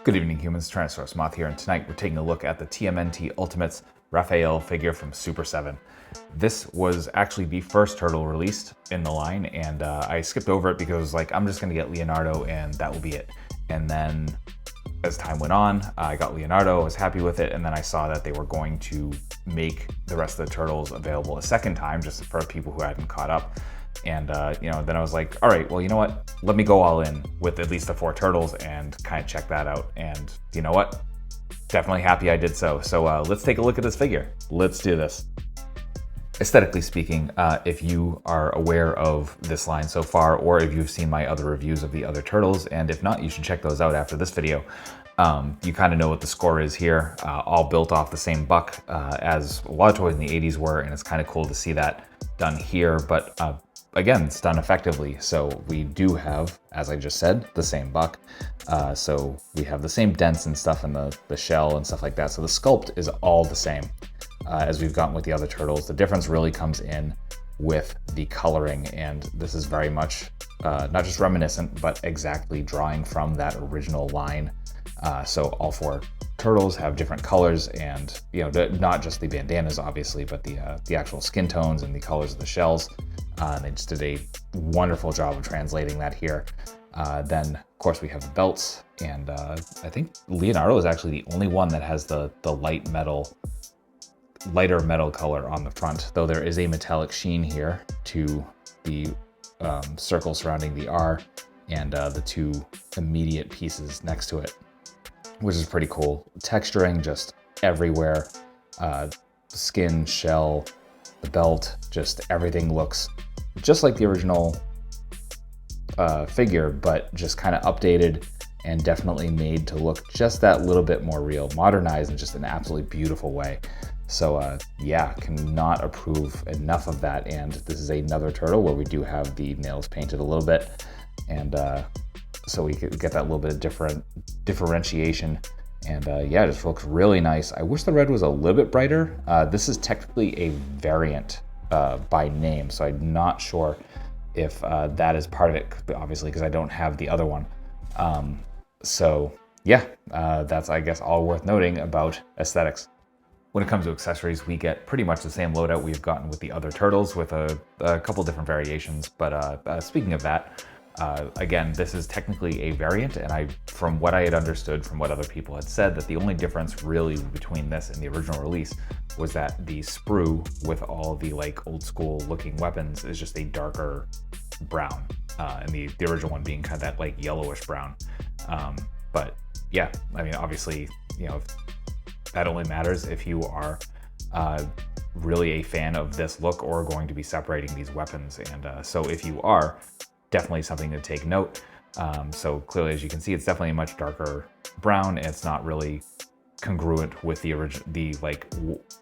Good evening, humans. Tyrannosaurusmoth here, and tonight we're taking a look at the TMNT Ultimates Raphael figure from Super7. This was actually the first turtle released in the line, and I skipped over it because I was like, I'm just going to get Leonardo and that will be it. And then as time went on, I got Leonardo, I was happy with it, and then I saw that they were going to make the rest of the turtles available a second time just for people who hadn't caught up. And then I was like, all right, well, you know what? Let me go all in with at least the 4 turtles and kind of check that out. And you know what? Definitely happy I did so. So let's take a look at this figure. Let's do this. Aesthetically speaking, if you are aware of this line so far, or if you've seen my other reviews of the other turtles, and if not, you should check those out after this video. You kind of know what the score is here, all built off the same buck as a lot of toys in the 80s were, and it's kind of cool to see that done here. But again, it's done effectively. So we do have, as I just said, the same buck. So we have the same dents and stuff in the shell and stuff like that. So the sculpt is all the same as we've gotten with the other turtles. The difference really comes in with the coloring, and this is very much not just reminiscent, but exactly drawing from that original line. So all 4 turtles have different colors, and not just the bandanas obviously, but the actual skin tones and the colors of the shells. They just did a wonderful job of translating that here. Then of course we have the belts, and I think Leonardo is actually the only one that has the lighter metal color on the front, though there is a metallic sheen here to the circle surrounding the R and the 2 immediate pieces next to it, which is pretty cool. Texturing just everywhere. Skin, shell, the belt, just everything looks just like the original figure, but just kind of updated and definitely made to look just that little bit more real, modernized in just an absolutely beautiful way. So yeah, cannot approve enough of that. And this is another turtle where we do have the nails painted a little bit, and so we could get that little bit of differentiation. And yeah, it just looks really nice. I wish the red was a little bit brighter. This is technically a variant by name, so I'm not sure if that is part of it, obviously, because I don't have the other one. So yeah, that's, I guess, all worth noting about aesthetics. When it comes to accessories, we get pretty much the same loadout we've gotten with the other turtles, with a couple different variations. But speaking of that, again, this is technically a variant, and from what I had understood from what other people had said, that the only difference really between this and the original release was that the sprue with all the old school looking weapons is just a darker brown, and the original one being kind of that yellowish brown. But yeah, I mean, obviously, that only matters if you are really a fan of this look or going to be separating these weapons. And so if you are, definitely something to take note. So clearly, as you can see, it's definitely a much darker brown, and it's not really congruent with the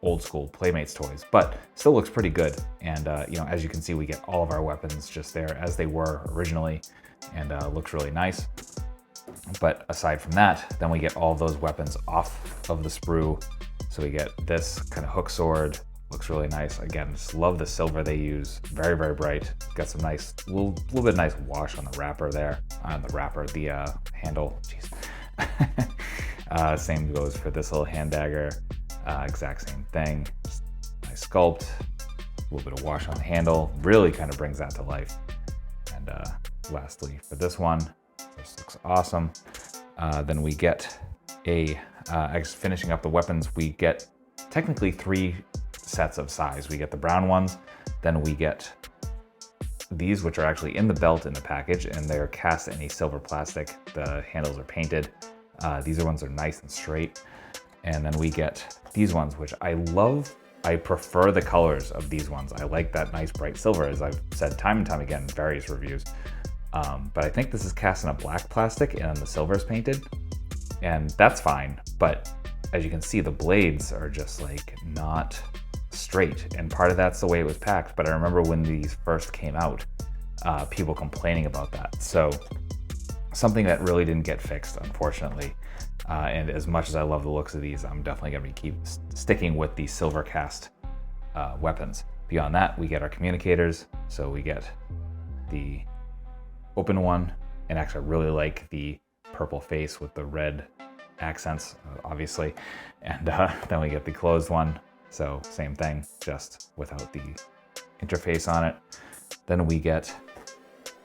old school Playmates toys, but still looks pretty good. And as you can see, we get all of our weapons just there as they were originally, and looks really nice. But aside from that, then we get all of those weapons off of the sprue. So we get this kind of hook sword. Looks really nice. Again, just love the silver they use. Very, very bright. Got some nice, little bit of nice wash on the wrapper there. On the handle. Jeez. Same goes for this little hand dagger. Exact same thing. Just nice sculpt. A little bit of wash on the handle. Really kind of brings that to life. And lastly, for this one, this looks awesome. Then we get finishing up the weapons, we get technically 3 sets of size. We get the brown ones, then we get these, which are actually in the belt in the package, and they're cast in a silver plastic. The handles are painted. These ones are nice and straight. And then we get these ones, which I love. I prefer the colors of these ones. I like that nice bright silver, as I've said time and time again in various reviews. But I think this is cast in a black plastic and then the silver is painted, and that's fine. But as you can see, the blades are just not straight, and part of that's the way it was packed. But I remember when these first came out, people complaining about that. So something that really didn't get fixed, unfortunately. And as much as I love the looks of these, I'm definitely going to keep sticking with the silver cast weapons. Beyond that, we get our communicators. So we get the open one, and actually I really like the purple face with the red accents, obviously. And then we get the closed one. So same thing, just without the interface on it. Then we get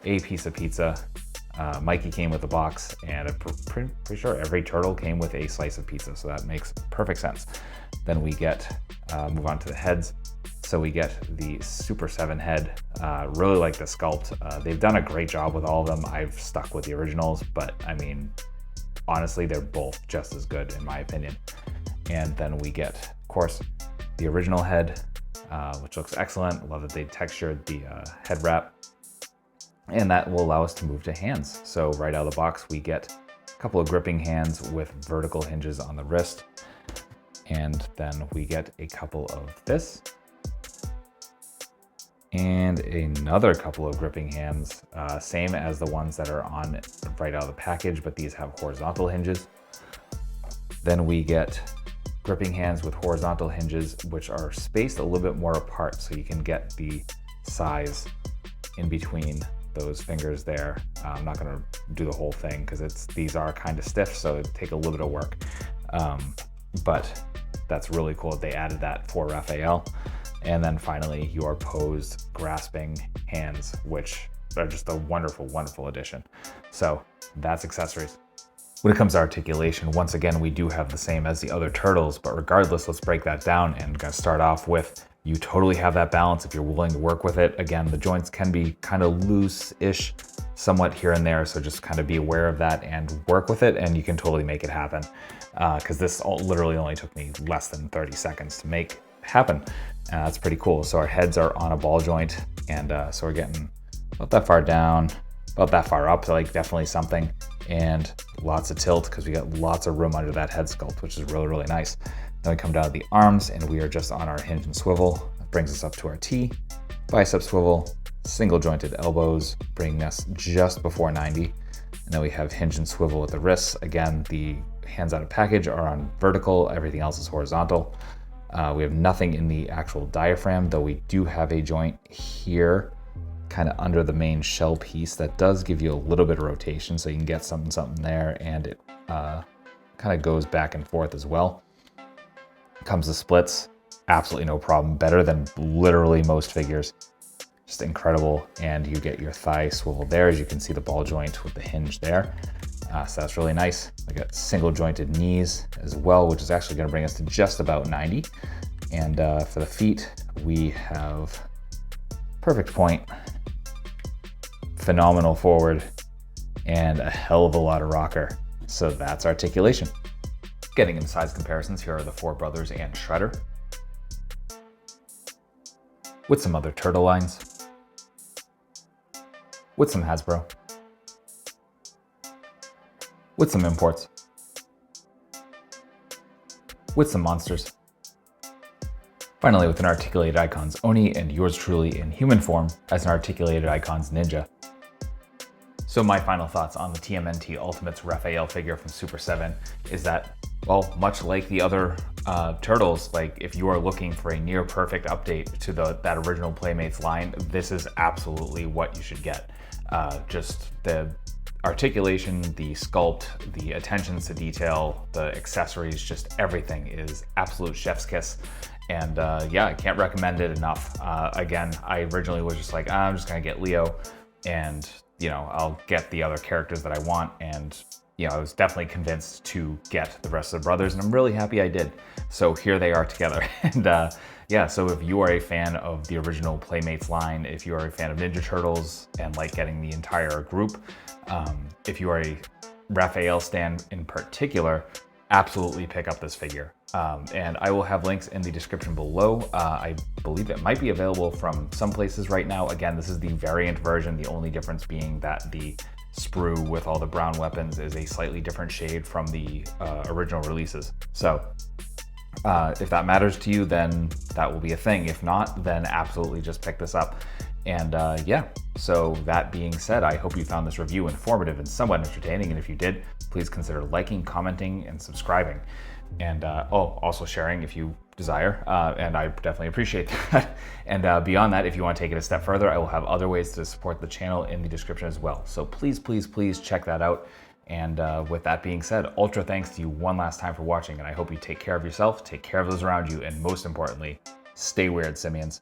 a piece of pizza. Mikey came with a box, and I'm pretty sure every turtle came with a slice of pizza, so that makes perfect sense. Then we get, move on to the heads. So we get the Super7 head. Really like the sculpt. They've done a great job with all of them. I've stuck with the originals, but I mean, honestly, they're both just as good in my opinion. And then we get, of course, the original head, which looks excellent. Love that they textured the head wrap. And that will allow us to move to hands. So right out of the box, we get a couple of gripping hands with vertical hinges on the wrist. And then we get a couple of this. And another couple of gripping hands, same as the ones that are on right out of the package, but these have horizontal hinges. Then we get gripping hands with horizontal hinges, which are spaced a little bit more apart, so you can get the size in between those fingers there. I'm not gonna do the whole thing because these are kind of stiff, so it'd take a little bit of work. But that's really cool that they added that for Raphael. And then finally, your posed grasping hands, which are just a wonderful, wonderful addition. So that's accessories. When it comes to articulation, once again, we do have the same as the other turtles, but regardless, let's break that down and gonna start off with, you totally have that balance if you're willing to work with it. Again, the joints can be kind of loose-ish, somewhat here and there, so just kind of be aware of that and work with it, and you can totally make it happen. Because this literally only took me less than 30 seconds to make happen. That's pretty cool. So our heads are on a ball joint, and so we're getting about that far down, about that far up, like definitely something, and lots of tilt because we got lots of room under that head sculpt, which is really, really nice. Then we come down to the arms, and we are just on our hinge and swivel. That brings us up to our T, bicep swivel, single jointed elbows, bringing us just before 90. And then we have hinge and swivel at the wrists. Again, the hands out of package are on vertical, everything else is horizontal. We have nothing in the actual diaphragm, though we do have a joint here, kind of under the main shell piece that does give you a little bit of rotation, so you can get something there, and it kind of goes back and forth as well. Comes to splits, absolutely no problem. Better than literally most figures. Just incredible. And you get your thigh swivel there, as you can see the ball joint with the hinge there. So that's really nice. We got single jointed knees as well, which is actually going to bring us to just about 90. And for the feet, we have perfect point, phenomenal forward, and a hell of a lot of rocker. So that's articulation. Getting into size comparisons, here are the Four Brothers and Shredder, with some other turtle lines, with some Hasbro, with some imports, with some monsters. Finally, with an articulated icons Oni, and yours truly in human form as an articulated icons ninja. So my final thoughts on the TMNT Ultimates Raphael figure from Super7 is that, well, much like the other turtles, like if you are looking for a near perfect update to that original Playmates line, this is absolutely what you should get. Just the articulation, the sculpt, the attentions to detail, the accessories, just everything is absolute chef's kiss. And yeah, I can't recommend it enough. Again, I originally was just like, I'm just gonna get Leo, and you know, I'll get the other characters that I want. And you know, I was definitely convinced to get the rest of the brothers, and I'm really happy I did. So here they are together. And yeah, so if you are a fan of the original Playmates line, if you are a fan of Ninja Turtles and like getting the entire group, if you are a Raphael stan in particular, absolutely pick up this figure. And I will have links in the description below. I believe it might be available from some places right now. Again, this is the variant version, the only difference being that the sprue with all the brown weapons is a slightly different shade from the original releases. So if that matters to you, then that will be a thing. If not, then absolutely just pick this up. And yeah, so that being said, I hope you found this review informative and somewhat entertaining. And if you did, please consider liking, commenting, and subscribing. And also sharing if you desire, and I definitely appreciate that. And beyond that, if you want to take it a step further, I will have other ways to support the channel in the description as well. So please, please, please check that out. And with that being said, ultra thanks to you one last time for watching, and I hope you take care of yourself, take care of those around you, and most importantly, stay weird, simians.